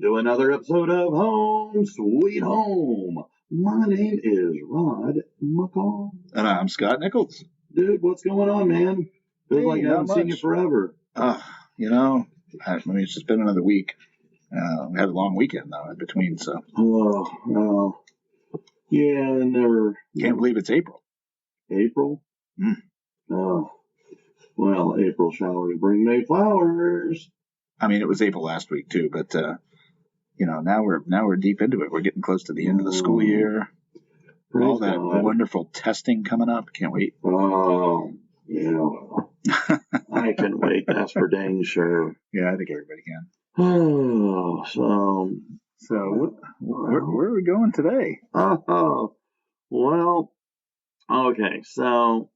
to another episode of Home Sweet Home. My name is Rod McCall. And I'm Scott Nichols. Dude, what's going on, man? Feels like I haven't seen you forever. It's just been another week. We had a long weekend, though, in between, so. Oh, well. Yeah, never. Can't believe it's April. April? Mm. Oh. Well, April showers bring May flowers. I mean, it was April last week, too, but, now we're deep into it. We're getting close to the end of the school year. Praise All that God. wonderful testing coming up. Can't wait. Oh, yeah, well. I can wait. That's for dang sure. Yeah, I think everybody can. Oh, So where are we going today? Oh, well, okay, so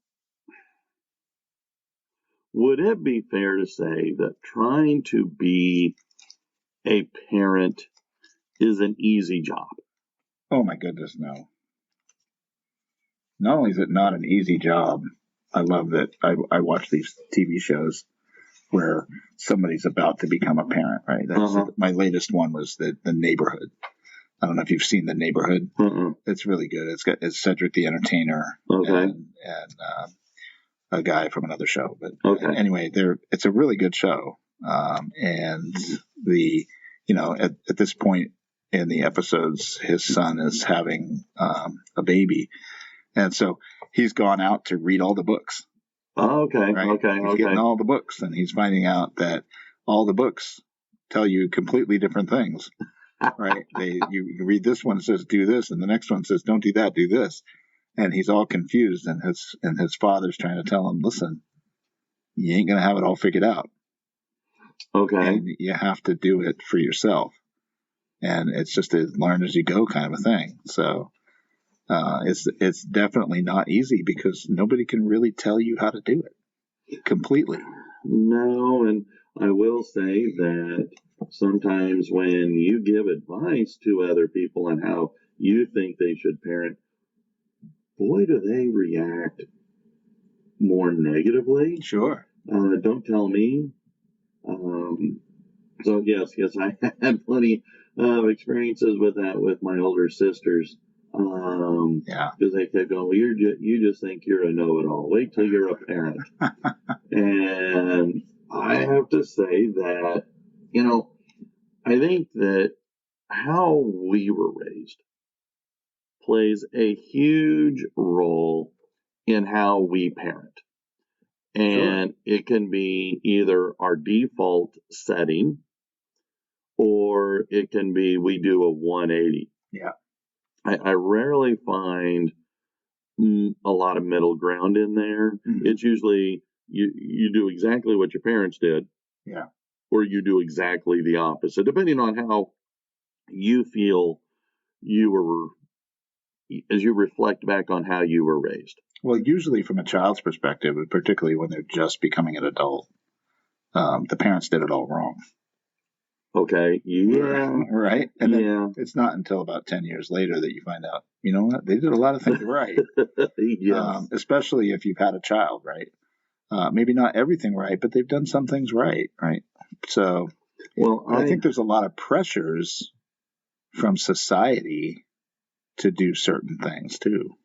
would it be fair to say that trying to be a parent is an easy job? Oh, my goodness, no. Not only is it not an easy job, I love that I watch these TV shows where somebody's about to become a parent, right? That's my latest one was the Neighborhood. I don't know if you've seen The Neighborhood. It's really good. It's Cedric the Entertainer and a guy from another show. But anyway, it's a really good show. And at this point in the episodes, his son is having a baby. And so he's gone out to read all the books. Oh, okay. Right? Okay. He's getting all the books, and he's finding out that all the books tell you completely different things. Right? You read this one, it says do this, and the next one says don't do that, do this. And he's all confused, and his father's trying to tell him, listen, you ain't gonna have it all figured out. Okay. And you have to do it for yourself. And it's just a learn as you go kind of a thing. So it's definitely not easy because nobody can really tell you how to do it completely. No, and I will say that sometimes when you give advice to other people on how you think they should parent, boy, do they react more negatively. Sure. Don't tell me. So yes, I had plenty of experiences with that with my older sisters. Because they kept going, well, you just think you're a know-it-all. Wait till you're a parent. And I have to say that, I think that how we were raised plays a huge role in how we parent. And it can be either our default setting or it can be we do a 180. Yeah. I rarely find a lot of middle ground in there. Mm-hmm. It's usually you do exactly what your parents did. Yeah. Or you do exactly the opposite, depending on how you feel you were, as you reflect back on how you were raised. Well, usually from a child's perspective, particularly when they're just becoming an adult, the parents did it all wrong. Okay. Yeah. Right. And then it's not until about 10 years later that you find out, you know what, they did a lot of things right. Yes. Especially if you've had a child, right? Maybe not everything right, but they've done some things right. Right. So, I think there's a lot of pressures from society to do certain things too.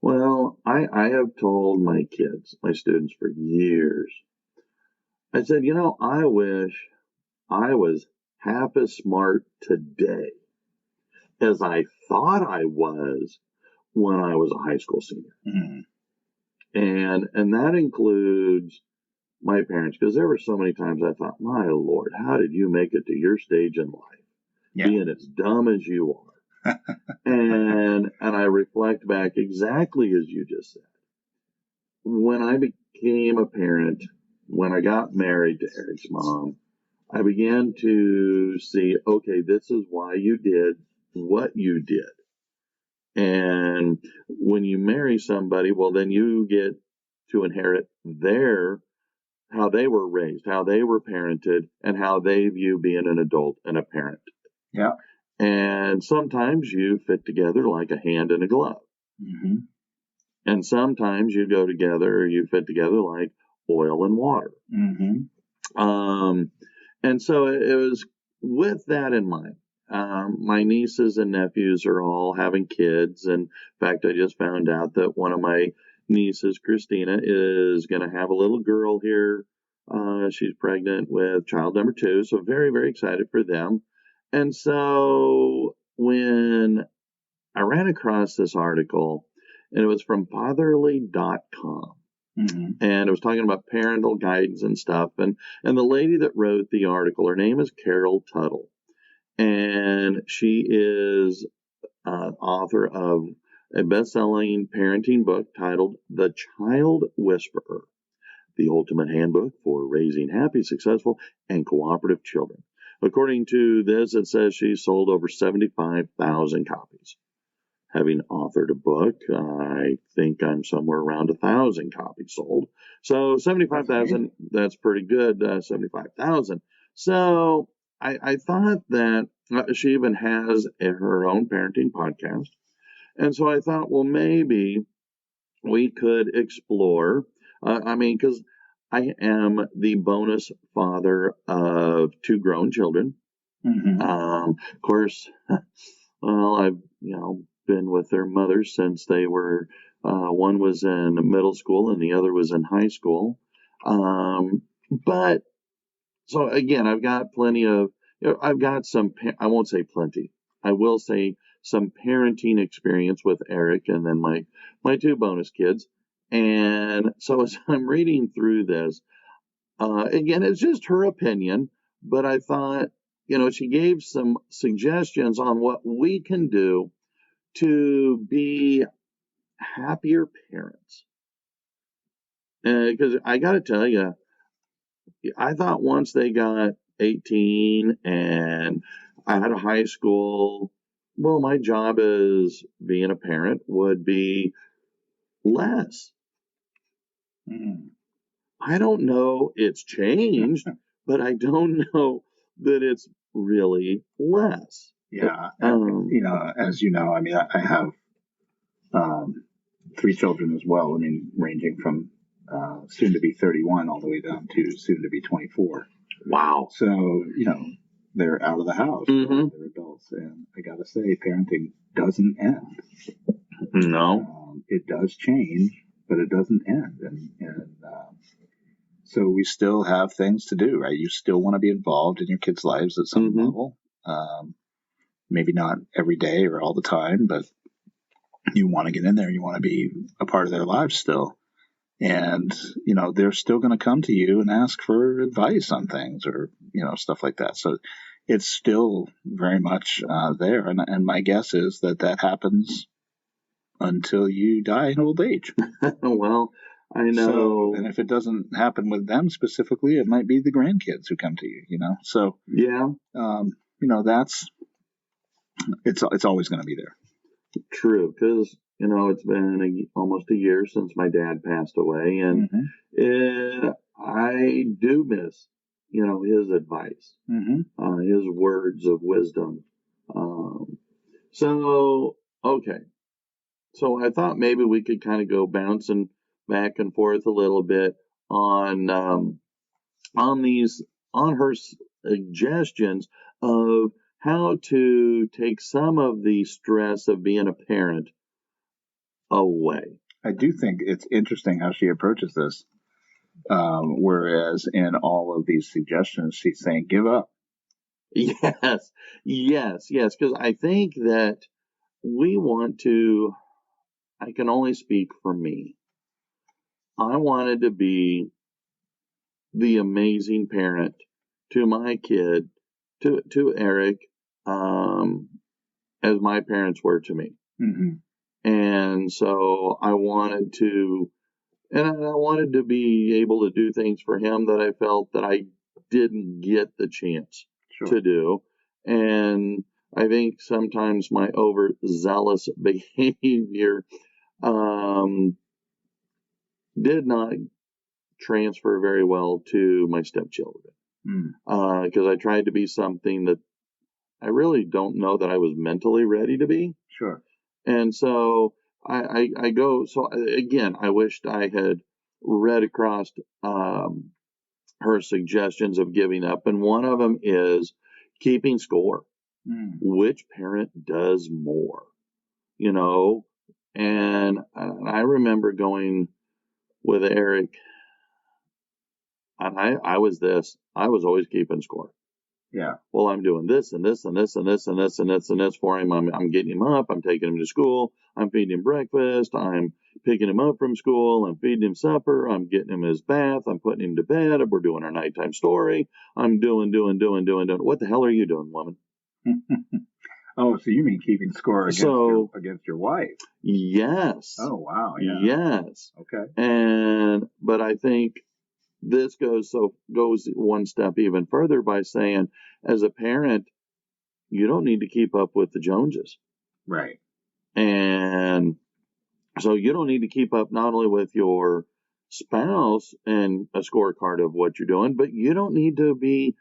Well, I have told my kids, my students for years, I said, I wish I was half as smart today as I thought I was when I was a high school senior. Mm-hmm. And that includes my parents, because there were so many times I thought, my Lord, how did you make it to your stage in life? Being as dumb as you are. and I reflect back exactly as you just said. When I became a parent, when I got married to Eric's mom, I began to see, okay, this is why you did what you did. And when you marry somebody, well, then you get to inherit how they were raised, how they were parented, and how they view being an adult and a parent. Yeah. And sometimes you fit together like a hand and a glove. Mm-hmm. And sometimes you go together, you fit together like oil and water. Mm-hmm. And so it was with that in mind my nieces and nephews are all having kids. And in fact, I just found out that one of my nieces, Christina, is going to have a little girl here. She's pregnant with child number 2. So very, very excited for them. And so when I ran across this article, and it was from fatherly.com. Mm-hmm. And it was talking about parental guidance and stuff. And the lady that wrote the article, her name is Carol Tuttle. And she is author of a best-selling parenting book titled The Child Whisperer, the ultimate handbook for raising happy, successful, and cooperative children. According to this, it says she sold over 75,000 copies. Having authored a book, I think I'm somewhere around 1,000 copies sold. So 75,000, that's pretty good, 75,000. So I thought that she even has her own parenting podcast. And so I thought, well, maybe we could explore, because I am the bonus father of 2 grown children. Mm-hmm. Of course, well, I've, been with their mothers since they were, one was in middle school and the other was in high school. But so again, I've got plenty of, I've got some, I won't say plenty, I will say some parenting experience with Eric and then my 2 bonus kids. And so as I'm reading through this, again, it's just her opinion, but I thought, she gave some suggestions on what we can do to be happier parents. Because I got to tell you, I thought once they got 18 and out of high school, well, my job as being a parent would be less. Mm. I don't know it's changed, but I don't know that it's really less. Yeah. As you know, I have 3 children as well. Ranging from soon to be 31 all the way down to soon to be 24. Wow. So, they're out of the house. Mm-hmm. They're adults. And I got to say, parenting doesn't end. No. It does change, but it doesn't end. And so we still have things to do, right? You still want to be involved in your kids' lives at some mm-hmm. level. Maybe not every day or all the time, but you want to get in there. You want to be a part of their lives still. And, they're still going to come to you and ask for advice on things or, stuff like that. So it's still very much there. And my guess is that happens until you die in old age. Well, I know. So, and if it doesn't happen with them specifically, it might be the grandkids who come to you, So, yeah, it's always going to be there. True, because it's been almost a year since my dad passed away, and mm-hmm. I do miss his advice, mm-hmm. His words of wisdom. So okay, so I thought maybe we could kind of go bouncing back and forth a little bit on her suggestions of how to take some of the stress of being a parent away. I do think it's interesting how she approaches this. Whereas in all of these suggestions, she's saying, give up. Yes. Because I think that we want to, I can only speak for me. I wanted to be the amazing parent to my kid, to Eric, as my parents were to me. Mm-hmm. And so I wanted to be able to do things for him that I felt that I didn't get the chance to do. And I think sometimes my overzealous behavior did not transfer very well to my stepchildren. Because I tried to be something that I really don't know that I was mentally ready to be. Sure. And so I go, so again, I wished I had read across her suggestions of giving up. And one of them is keeping score. which parent does more, you know? And I remember going with Eric, and I was always keeping score. Yeah. Well, I'm doing this and this and this and this and this and this and this for him. I'm getting him up. I'm taking him to school. I'm feeding him breakfast. I'm picking him up from school. I'm feeding him supper. I'm getting him his bath. I'm putting him to bed. We're doing our nighttime story. I'm doing. What the hell are you doing, woman? Oh, so you mean keeping score against your wife? Yes. Oh, wow. Yeah. Yes. Okay. But I think this goes one step even further by saying, as a parent, you don't need to keep up with the Joneses. Right. And so you don't need to keep up not only with your spouse and a scorecard of what you're doing, but you don't need to be,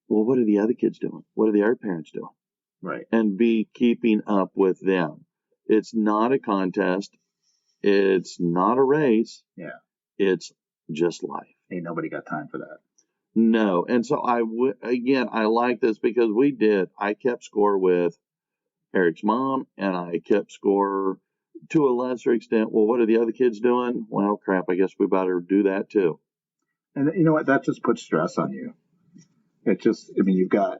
well, what are the other kids doing? What are the other parents doing? Right. And be keeping up with them. It's not a contest. It's not a race. Yeah. It's just life. Ain't nobody got time for that. No. And so I like this because I kept score with Eric's mom, and I kept score to a lesser extent. Well, what are the other kids doing? Well, crap, I guess we better do that too. And you know what? That just puts stress on you. You've got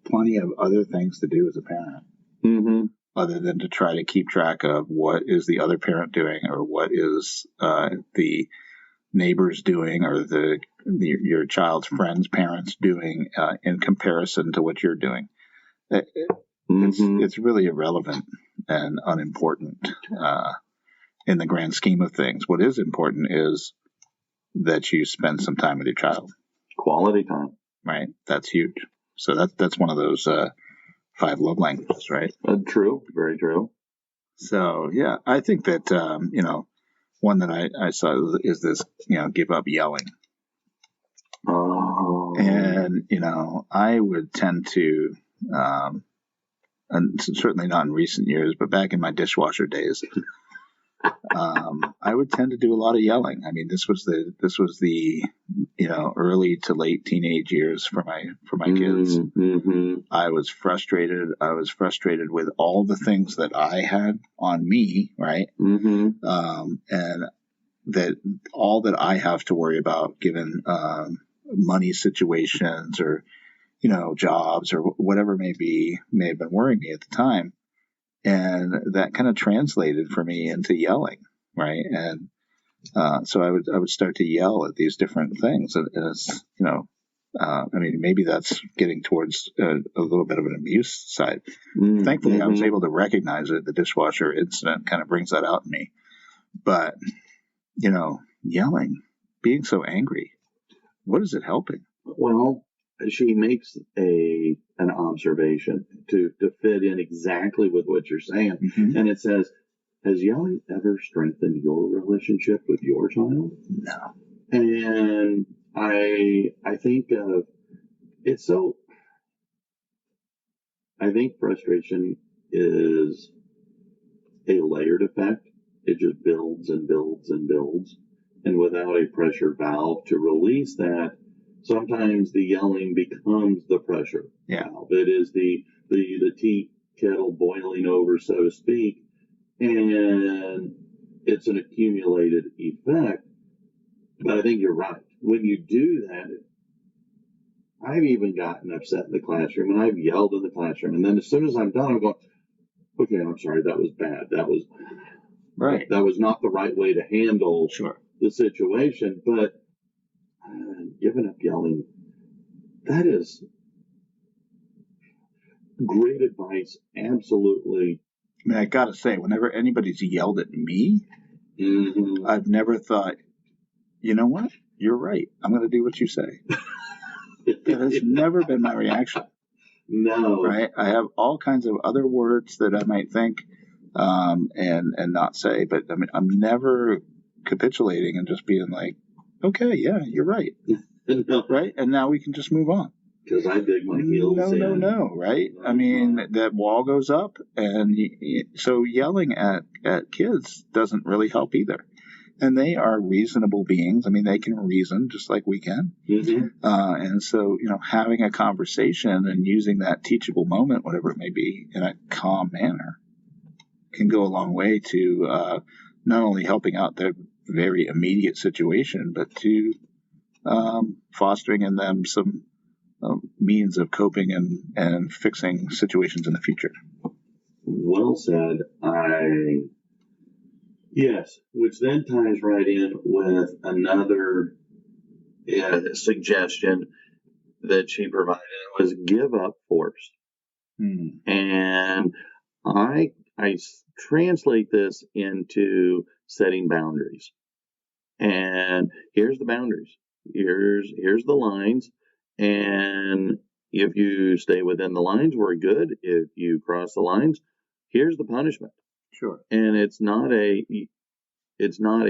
plenty of other things to do as a parent, other than to try to keep track of what is the other parent doing, or what is the neighbors doing, or your child's friends' parents doing in comparison to what you're doing. It's really irrelevant and unimportant in the grand scheme of things. What is important is that you spend some time with your child. Quality time. Right. That's huge. So that's one of those 5 love languages, right? True. Very true. So, yeah, I think that, one that I saw is this, give up yelling. Oh. And, I would tend to, and certainly not in recent years, but back in my dishwasher days, I would tend to do a lot of yelling. I mean, this was the early to late teenage years for my kids. Mm-hmm. I was frustrated. I was frustrated with all the things that I had on me, right? Mm-hmm. And that all that I have to worry about, given money situations or jobs or whatever may have been worrying me at the time. And that kind of translated for me into yelling, right? And so I would start to yell at these different things, and it's maybe that's getting towards a little bit of an abuse side. Mm-hmm. Thankfully, I was able to recognize it. The dishwasher incident kind of brings that out in me. But yelling, being so angry, what is it helping? Well, she makes an observation to fit in exactly with what you're saying. Mm-hmm. And it says, has yelling ever strengthened your relationship with your child? No. And I think I think frustration is a layered effect. It just builds and builds and builds. And without a pressure valve to release that, sometimes the yelling becomes the pressure valve. It is the tea kettle boiling over, so to speak, and it's an accumulated effect. But I think you're right. When you do that, I've even gotten upset in the classroom, and I've yelled in the classroom, and then as soon as I'm done, I'm going, okay, I'm sorry, that was bad. That was right. That was not the right way to handle the situation, but giving up yelling, that is great advice. Absolutely. I mean, I gotta say, whenever anybody's yelled at me, mm-hmm. I've never thought, you know what? You're right. I'm going to do what you say. That has never been my reaction. No. Right? I have all kinds of other words that I might think and not say, but I mean, I'm never capitulating and just being like, okay, yeah, you're right. No. Right? And now we can just move on. Because I dig my heels in. No, right? I mean, that wall goes up, and so yelling at kids doesn't really help either. And they are reasonable beings. I mean, they can reason just like we can. And so, having a conversation and using that teachable moment, whatever it may be, in a calm manner can go a long way to not only helping out their very immediate situation, but to fostering in them some means of coping and fixing situations in the future. Well said. Yes, which then ties right in with another suggestion that she provided was give up force. And I translate this into setting boundaries. And here's the boundaries. Here's the lines. And if you stay within the lines, we're good. If you cross the lines, here's the punishment. Sure. And it's not a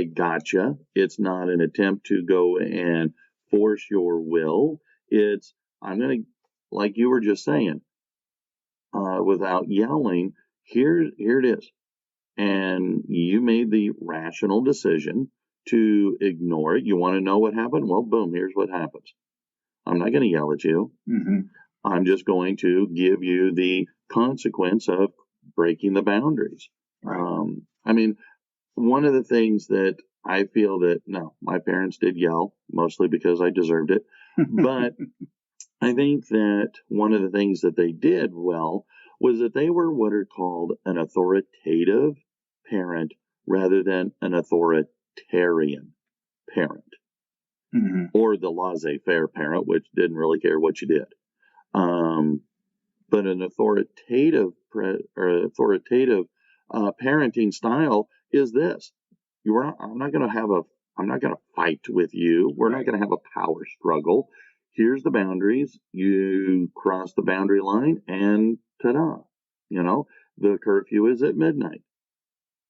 gotcha. It's not an attempt to go and force your will. It's, I'm going to, like you were just saying, without yelling, here it is. And you made the rational decision to ignore it. You want to know what happened? Well, boom, here's what happens. I'm not going to yell at you. I'm just going to give you the consequence of breaking the boundaries. Right. I mean, one of the things that I feel that, no, my parents did yell, mostly because I deserved it. But I think that one of the things that they did well was that they were what are called an authoritative parent rather than an authoritarian parent. Or the laissez-faire parent, which didn't really care what you did. But an authoritative parenting style is this: I'm not going to fight with you. We're not going to have a power struggle. Here's the boundaries. You cross the boundary line, and ta-da! The curfew is at midnight,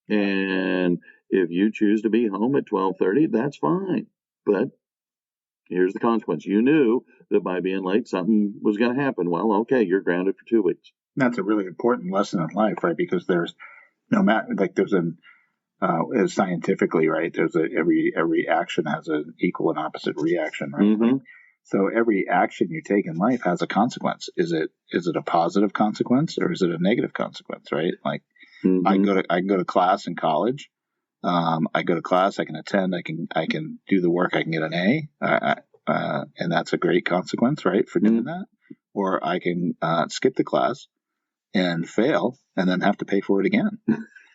and if you choose to be home at 12:30, that's fine. But here's the consequence. You knew that by being late, something was going to happen. Well, okay, you're grounded for 2 weeks. That's a really important lesson in life, right? Because there's scientifically, right? There's every action has an equal and opposite reaction, right? So every action you take in life has a consequence. Is it a positive consequence or is it a negative consequence, right? Like I can go to class in college. I go to class, I can attend, I can do the work, I can get an A, and that's a great consequence, right, for doing that. Or I can skip the class and fail and then have to pay for it again.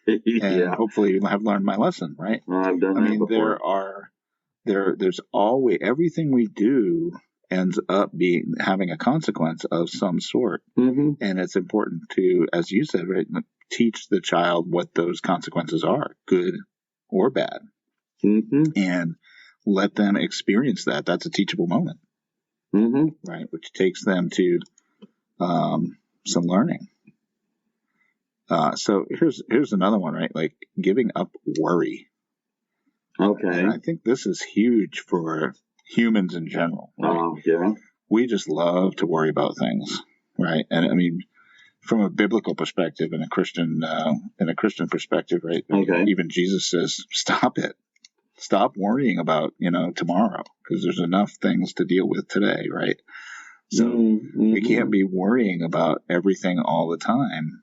And hopefully I have learned my lesson, right? I've done that before. There's always, everything we do ends up having a consequence of some sort. And it's important to, as you said, right, teach the child what those consequences are, good or bad, and let them experience that. That's a teachable moment, right? Which takes them to some learning. So here's another one, right? Like giving up worry. Okay. And I think this is huge for humans in general. Right? Yeah. We just love to worry about things, right? And I mean, from a biblical perspective and a Christian perspective, right? Okay. Even Jesus says, "Stop it. Stop worrying about tomorrow, because there's enough things to deal with today, right?" So we can't be worrying about everything all the time.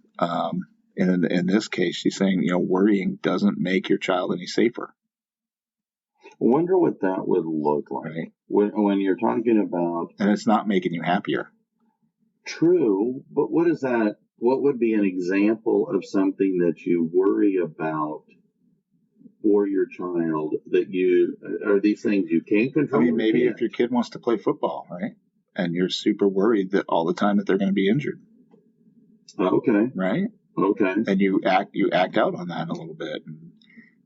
And in this case, she's saying, worrying doesn't make your child any safer. I wonder what that would look like, right? When you're talking about, and it's not making you happier. True, but what is that? What would be an example of something that you worry about for your child are these things you can't control? I mean, maybe if your kid wants to play football, right? And you're super worried that all the time that they're going to be injured. Okay. Right? Okay. And you act out on that a little bit. And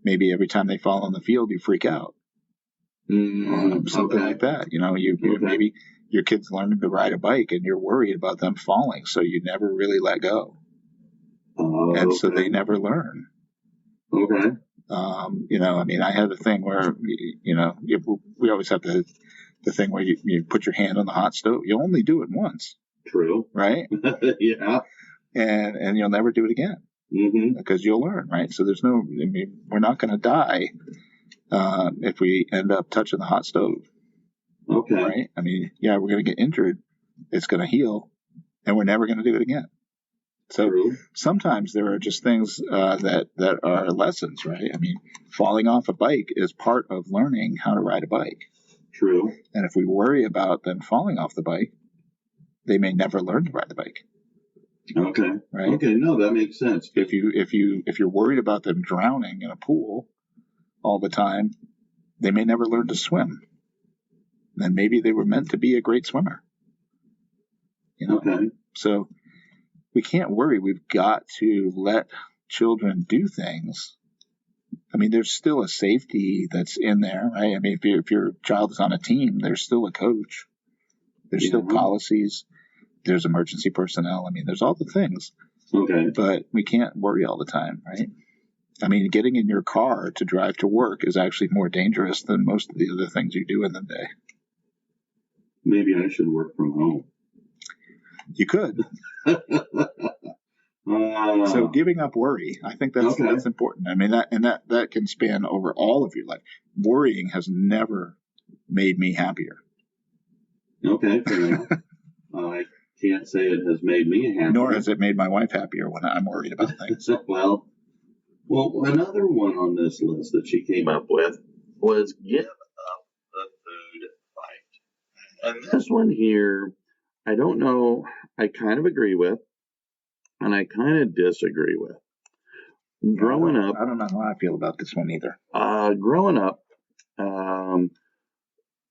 maybe every time they fall on the field, you freak out. Something like that. Maybe your kid's learning to ride a bike and you're worried about them falling, so you never really let go. So they never learn. Okay. I had a thing where, we always have the thing where you put your hand on the hot stove. You only do it once. True. Right? Yeah. And you'll never do it again. Because you'll learn, right? So we're not going to die if we end up touching the hot stove. Okay. Right? I mean, yeah, we're going to get injured. It's going to heal, and we're never going to do it again. So sometimes there are just things that are lessons, right? I mean, falling off a bike is part of learning how to ride a bike. True. And if we worry about them falling off the bike, they may never learn to ride the bike. Okay. Right. Okay. No, that makes sense. If you're worried about them drowning in a pool all the time, they may never learn to swim. Then maybe they were meant to be a great swimmer. You know? Okay. So we can't worry. We've got to let children do things. I mean, there's still a safety that's in there, right? I mean, if your child is on a team, there's still a coach. There's still policies. There's emergency personnel. I mean, there's all the things. Okay. But we can't worry all the time, right? I mean, getting in your car to drive to work is actually more dangerous than most of the other things you do in the day. Maybe I should work from home. You could. So giving up worry, I think that's important. I mean, that can span over all of your life. Worrying has never made me happier. Okay, fair enough. I can't say it has made me happier. Nor has it made my wife happier when I'm worried about things. Well, another one on this list that she came up with was give up the food fight. And this one here, I don't know, I kind of agree with, and I kind of disagree with. Growing up, I don't know how I feel about this one either. Growing up, the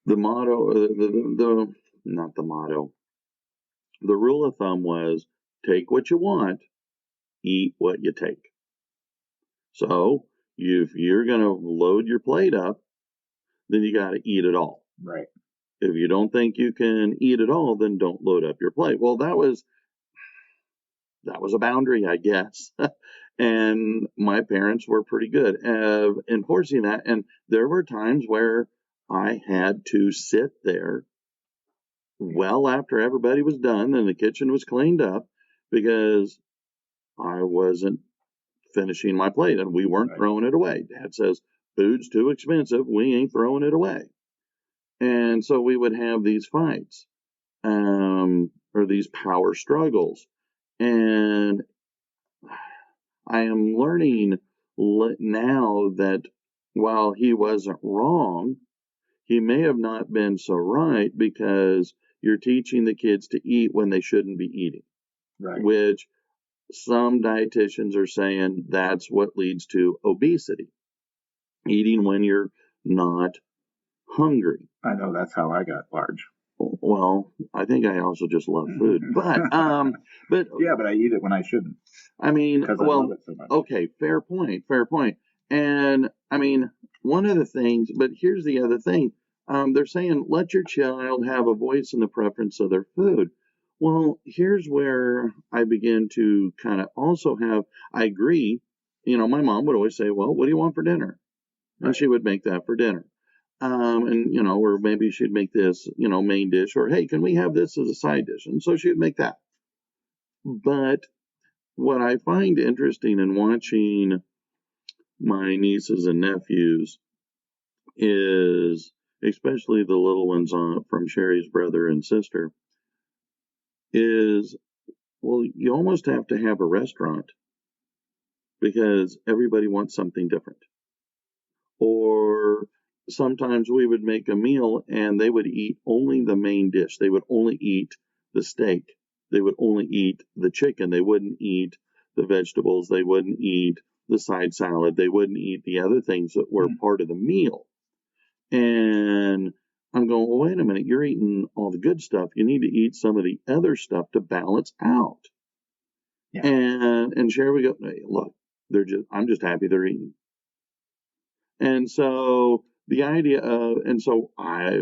motto, not the motto, the rule of thumb was take what you want, eat what you take. So if you're going to load your plate up, then you got to eat it all. Right. If you don't think you can eat it all, then don't load up your plate. Well, that was a boundary, I guess. And my parents were pretty good at enforcing that. And there were times where I had to sit there well after everybody was done and the kitchen was cleaned up because I wasn't finishing my plate and we weren't throwing it away. Dad says, food's too expensive. We ain't throwing it away. And so we would have these fights, or these power struggles. And I am learning now that while he wasn't wrong, he may have not been so right because you're teaching the kids to eat when they shouldn't be eating. Right. Which some dietitians are saying that's what leads to obesity. Eating when you're not hungry. I know that's how I got large. Well, I think I also just love food, but yeah, but I eat it when I shouldn't. I mean, I love it so much. Okay, fair point. And I mean, one of the things, but here's the other thing. They're saying let your child have a voice in the preference of their food. Well, here's where I begin to kind of also I agree. You know, my mom would always say, well, what do you want for dinner? And she would make that for dinner. And, you know, or maybe she'd make this, you know, main dish, or, hey, can we have this as a side dish? And so she would make that. But what I find interesting in watching my nieces and nephews is, especially the little ones from Sherry's brother and sister, is, well, you almost have to have a restaurant because everybody wants something different. Or sometimes we would make a meal and they would eat only the main dish. They would only eat the steak. They would only eat the chicken. They wouldn't eat the vegetables. They wouldn't eat the side salad. They wouldn't eat the other things that were part of the meal. And I'm going, well, wait a minute. You're eating all the good stuff. You need to eat some of the other stuff to balance out. Yeah. And Sherry would go, hey, look, I'm just happy they're eating. And so the idea of, and so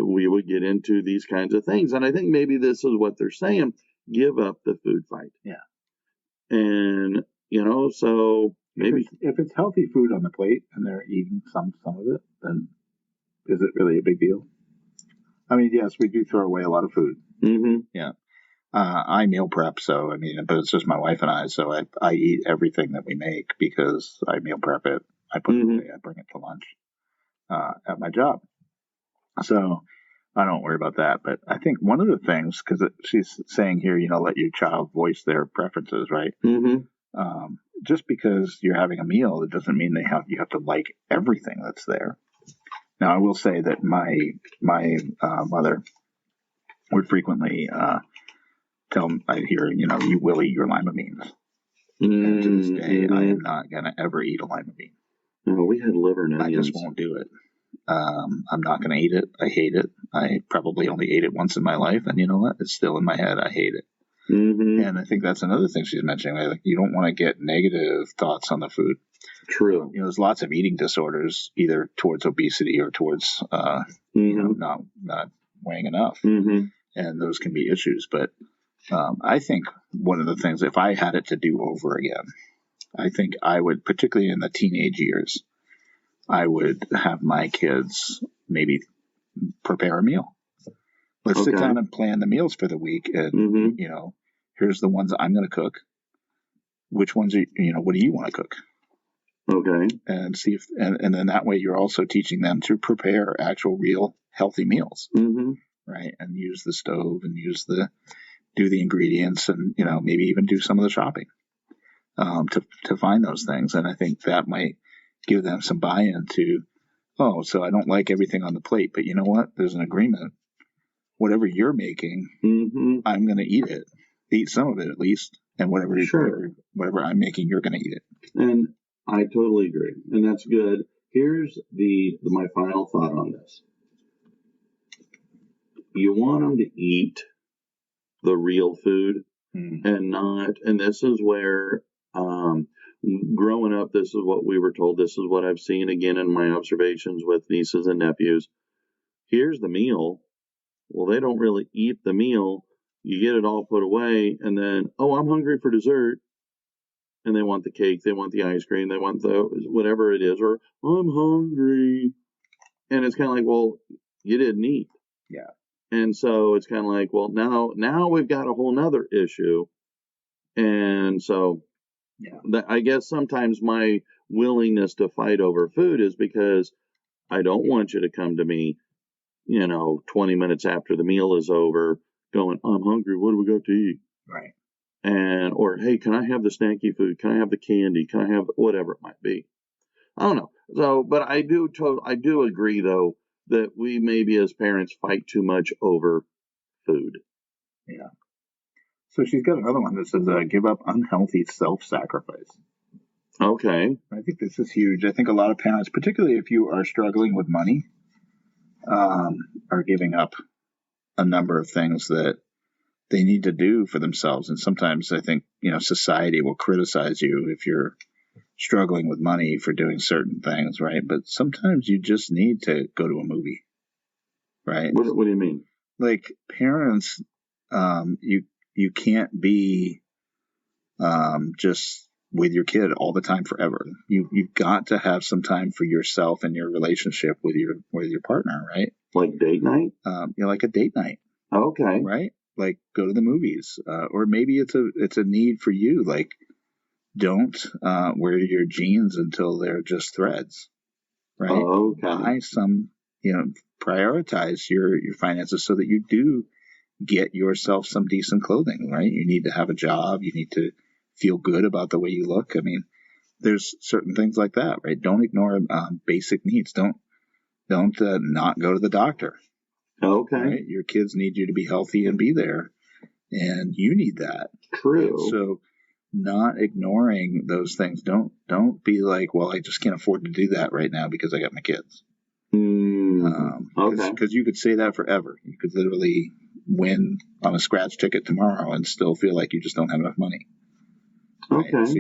we would get into these kinds of things. And I think maybe this is what they're saying, give up the food fight. Yeah. And, you know, so maybe. If it's healthy food on the plate and they're eating some of it, then is it really a big deal? I mean, yes, we do throw away a lot of food. Mm-hmm. Yeah. I meal prep, so, I mean, but it's just my wife and I, so I eat everything that we make because I meal prep it. I put it away. I bring it to lunch. at my job. So I don't worry about that. But I think one of the things, because she's saying here, let your child voice their preferences, right? Mm-hmm. Just because you're having a meal, it doesn't mean you have to like everything that's there. Now, I will say that my mother would frequently tell me, I hear, you will eat your lima beans. Mm-hmm. And to this day, I am not going to ever eat a lima bean. No, we had liver and onions. I just won't do it. I'm not going to eat it. I hate it. I probably only ate it once in my life, and you know what? It's still in my head. I hate it. Mm-hmm. And I think that's another thing she's mentioning. Like, you don't want to get negative thoughts on the food. True. There's lots of eating disorders, either towards obesity or towards, not weighing enough. Mm-hmm. And those can be issues. But I think one of the things, if I had it to do over again, I think I would, particularly in the teenage years, I would have my kids maybe prepare a meal. Let's sit down and plan the meals for the week. And, here's the ones I'm going to cook. Which ones what do you want to cook? Okay. And see if, and then that way you're also teaching them to prepare actual real healthy meals. Mm-hmm. Right. And use the stove and do the ingredients and, maybe even do some of the shopping, to find those things. And I think that might give them some buy-in to, so I don't like everything on the plate, but you know what? There's an agreement. Whatever you're making, mm-hmm. I'm going to eat some of it at least. And whatever I'm making, you're going to eat it. And I totally agree. And that's good. Here's my final thought on this. You want them to eat the real food and this is where, growing up, this is what we were told. This is what I've seen again in my observations with nieces and nephews. Here's the meal. Well, they don't really eat the meal. You get it all put away, and then, I'm hungry for dessert. And they want the cake, they want the ice cream, they want the whatever it is, or I'm hungry. And it's kind of like, well, you didn't eat. Yeah. And so it's kind of like, well, now we've got a whole nother issue. And so I guess sometimes my willingness to fight over food is because I don't want you to come to me, 20 minutes after the meal is over going, I'm hungry. What do we got to eat? Right. Or, hey, can I have the snacky food? Can I have the candy? Can I have whatever it might be? I don't know. So, but I do agree though that we maybe as parents fight too much over food. Yeah. So she's got another one that says, give up unhealthy self-sacrifice. Okay. I think this is huge. I think a lot of parents, particularly if you are struggling with money, are giving up a number of things that they need to do for themselves. And sometimes I think, society will criticize you if you're struggling with money for doing certain things, right? But sometimes you just need to go to a movie, right? What do you mean? Like parents, you can't be just with your kid all the time forever. You've got to have some time for yourself and your relationship with your partner, right? Like date night? Like a date night. Okay. Right? Like go to the movies, or maybe it's a need for you. Like don't wear your jeans until they're just threads, right? Okay. Buy some, prioritize your finances so that you do get yourself some decent clothing, right? You need to have a job. You need to feel good about the way you look. I mean, there's certain things like that, right? Don't ignore basic needs. Don't not go to the doctor. Okay. Right? Your kids need you to be healthy and be there, and you need that. True. So not ignoring those things. Don't be like, well, I just can't afford to do that right now because I got my kids. Okay. Because you could say that forever. You could literally win on a scratch ticket tomorrow and still feel like you just don't have enough money. Right? Okay. So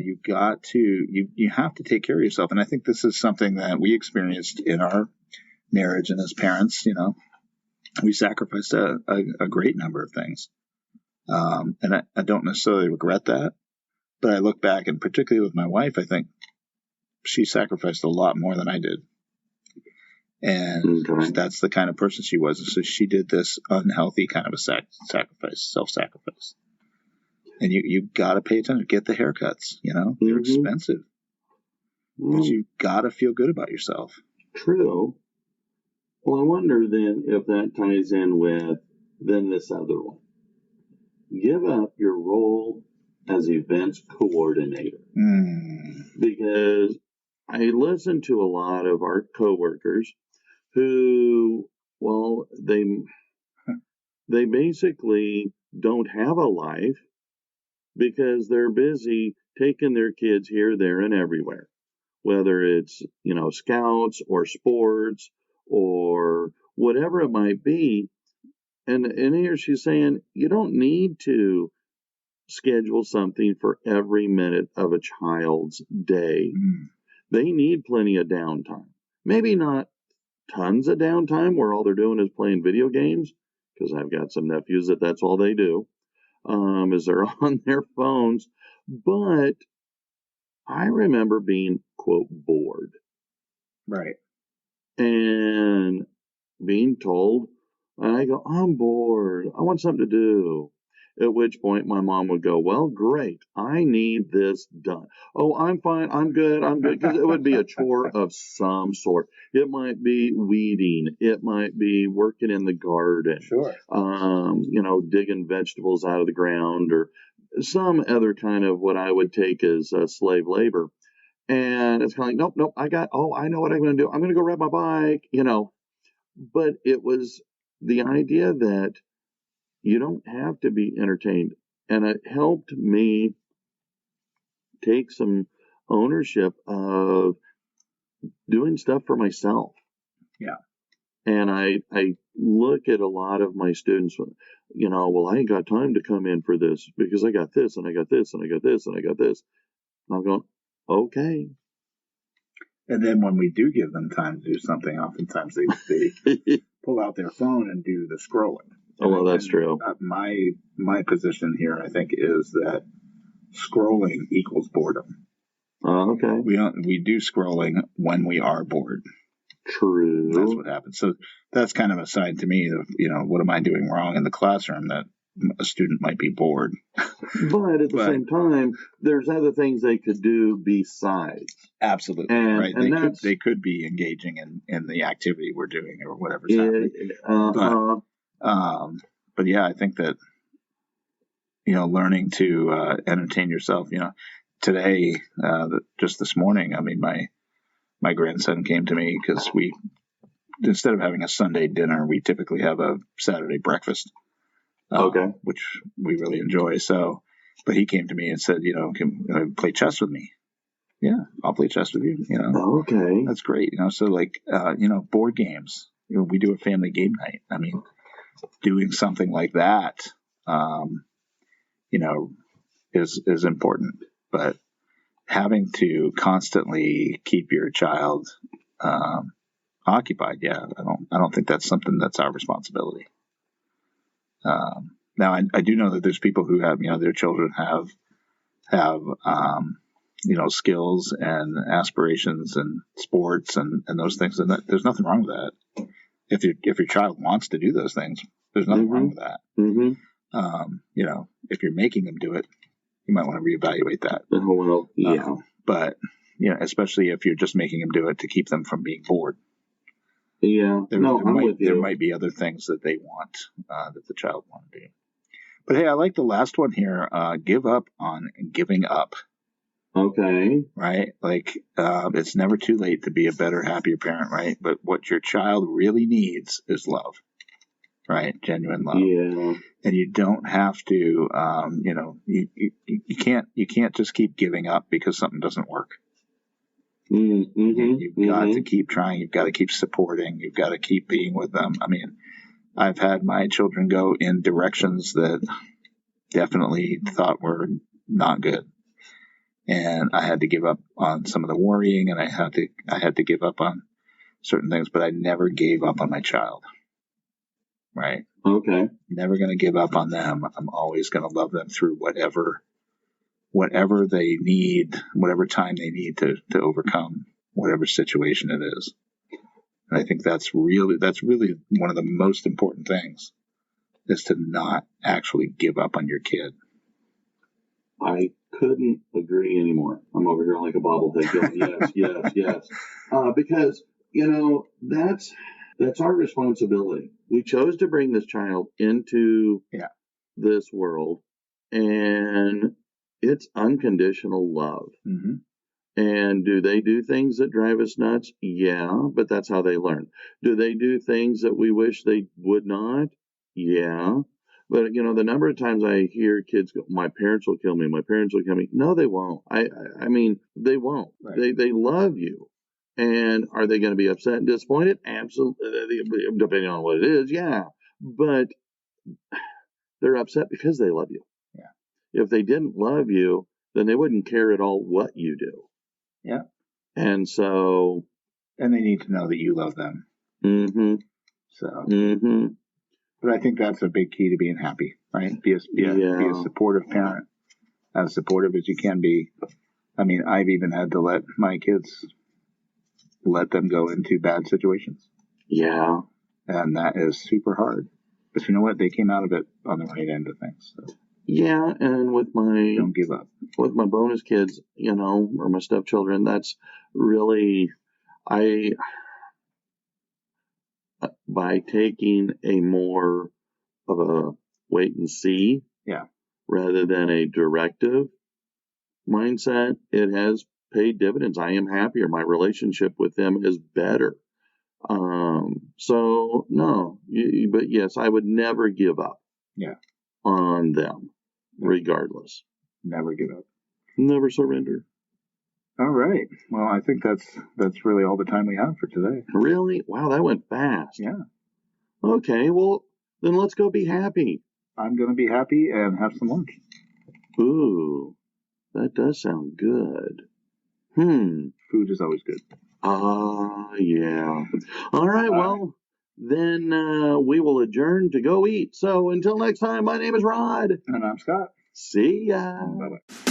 you have to take care of yourself. And I think this is something that we experienced in our marriage, and as parents, we sacrificed a great number of things. And I don't necessarily regret that, but I look back, and particularly with my wife, I think she sacrificed a lot more than I did. And that's the kind of person she was. So she did this unhealthy kind of a sacrifice, self-sacrifice. And you got to pay attention. Get the haircuts, they're expensive. But you've got to feel good about yourself. True. Well, I wonder then if that ties in with then this other one. Give up your role as events coordinator. Because I listen to a lot of our coworkers who, well, they basically don't have a life because they're busy taking their kids here, there, and everywhere, whether it's, scouts or sports or whatever it might be. And here she's saying, you don't need to schedule something for every minute of a child's day. They need plenty of downtime. Maybe not tons of downtime where all they're doing is playing video games, because I've got some nephews that's all they do, is they're on their phones. But I remember being, quote, bored. Right. And being told, and I go, I'm bored. I want something to do. At which point my mom would go, well, great. I need this done. Oh, I'm fine. I'm good. Because it would be a chore of some sort. It might be weeding. It might be working in the garden. Sure. Digging vegetables out of the ground or some other kind of what I would take as slave labor. And it's kind of like, nope. I know what I'm going to do. I'm going to go ride my bike, But it was the idea that you don't have to be entertained. And it helped me take some ownership of doing stuff for myself. Yeah. And I look at a lot of my students, well, I ain't got time to come in for this because I got this and I got this and I got this and I got this. And I'm going, okay. And then when we do give them time to do something, oftentimes they pull out their phone and do the scrolling. Oh, well, that's true. My position here, I think, is that scrolling equals boredom. Oh, okay. We do scrolling when we are bored. True. That's what happens. So that's kind of a sign to me of, what am I doing wrong in the classroom that a student might be bored. But at the same time, there's other things they could do besides. Absolutely. Right. And they could be engaging in the activity we're doing or whatever's happening. But yeah, I think that, learning to entertain yourself, today, just this morning, I mean, my grandson came to me because instead of having a Sunday dinner, we typically have a Saturday breakfast. Which we really enjoy. So, but he came to me and said, can you play chess with me? Yeah, I'll play chess with you. Okay. That's great. So like, board games, we do a family game night. I mean, doing something like that, is important, but having to constantly keep your child, occupied. Yeah. I don't think that's something that's our responsibility. Now I do know that there's people who have, their children have, skills and aspirations and sports and those things. And there's nothing wrong with that. If your child wants to do those things, there's nothing wrong with that. If you're making them do it, you might want to reevaluate that. Well, yeah. But, especially if you're just making them do it to keep them from being bored. Yeah. There might be other things that they want, that the child want to do. But hey, I like the last one here. Give up on giving up. Okay. Right? Like, it's never too late to be a better, happier parent, right? But what your child really needs is love. Right? Genuine love. Yeah. And you don't have to, you can't just keep giving up because something doesn't work. You've got to keep trying. You've got to keep supporting. You've got to keep being with them. I mean, I've had my children go in directions that definitely thought were not good. And I had to give up on some of the worrying, and I had to give up on certain things, but I never gave up on my child. Right? Okay. Never going to give up on them. I'm always going to love them through whatever they need, whatever time they need to overcome whatever situation it is. And I think that's really one of the most important things, is to not actually give up on your kid. I couldn't agree anymore. I'm over here like a bobblehead going, yes. Because, That's our responsibility. We chose to bring this child into this world, and it's unconditional love. Mm-hmm. And do they do things that drive us nuts? Yeah, but that's how they learn. Do they do things that we wish they would not? Yeah. But, the number of times I hear kids go, my parents will kill me, my parents will kill me. No, they won't. I mean, they won't. Right. They love you. And are they going to be upset and disappointed? Absolutely. Depending on what it is, yeah. But they're upset because they love you. Yeah. If they didn't love you, then they wouldn't care at all what you do. Yeah. And so. And they need to know that you love them. Mm-hmm. So. Mm-hmm. But I think that's a big key to being happy, right? Be a supportive parent, as supportive as you can be. I mean, I've even had to let my kids let them go into bad situations. Yeah. And that is super hard. But you know what? They came out of it on the right end of things. So. Yeah, and with my don't give up. With my bonus kids, or my stepchildren, that's really by taking a more of a wait and see, rather than a directive mindset, it has paid dividends. I am happier. My relationship with them is better. So no, but yes, I would never give up. On them, regardless. Never give up. Never surrender. All right. Well, I think that's really all the time we have for today. Really? Wow, that went fast. Yeah. Okay, well, then let's go be happy. I'm going to be happy and have some lunch. Ooh, that does sound good. Food is always good. Yeah. All right, well, then we will adjourn to go eat. So until next time, my name is Rod. And I'm Scott. See ya. Bye-bye.